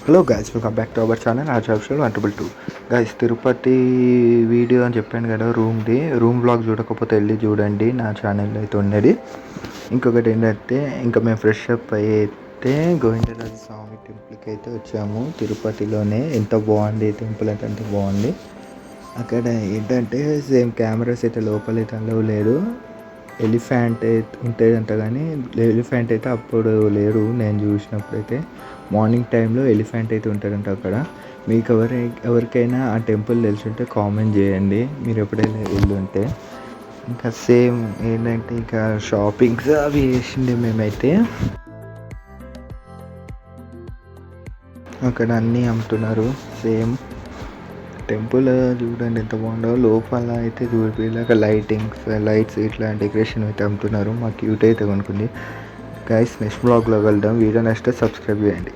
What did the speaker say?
Hello guys, welcome back to our channel ఆర్జాబ్షల్ 122. Guys, Tirupati video అని చెప్పాను కదా, రూమ్ బ్లాగ్ చూడకపోతే వెళ్ళి చూడండి, నా ఛానల్లో అయితే ఉన్నది. ఇంకొకటి ఏంటంటే, ఇంకా మేము ఫ్రెష్ అప్ అయితే గోవిందరాజ స్వామి టెంపుల్కి అయితే వచ్చాము. తిరుపతిలోనే ఎంత బాగుంది టెంపుల్, అయితే అంత బాగుంది. అక్కడ ఏంటంటే సేమ్ కెమెరాస్ అయితే లోపలైతే అలవ్ లేదు. ఎలిఫెంట్ అయితే ఉంటుందంట, కానీ ఎలిఫెంట్ అయితే అప్పుడు లేరు నేను చూసినప్పుడైతే. మార్నింగ్ టైంలో ఎలిఫెంట్ అయితే ఉంటారంట అక్కడ. మీకు ఎవరికైనా ఆ టెంపుల్ తెలుసుంటే కామెంట్ చేయండి, మీరు ఎప్పుడైనా వెళ్ళుంటే. ఇంకా సేమ్ ఏంటంటే, ఇంకా షాపింగ్స్ అవి చేసిండే మేమైతే. అక్కడ అన్నీ అమ్ముతున్నారు. సేమ్ టెంపుల్ చూడండి ఎంత బాగుందో. లోపల అయితే చూపిలాక లైట్స్ ఇట్లా డెకరేషన్ అయితే అమ్ముతున్నారు. మా క్యూట్ అయితే కొనుక్కుంది. గైస్, నెక్స్ట్ బ్లాగ్లో వెళ్దాం. వీడియో నెక్స్ట్ సబ్స్క్రైబ్ చేయండి.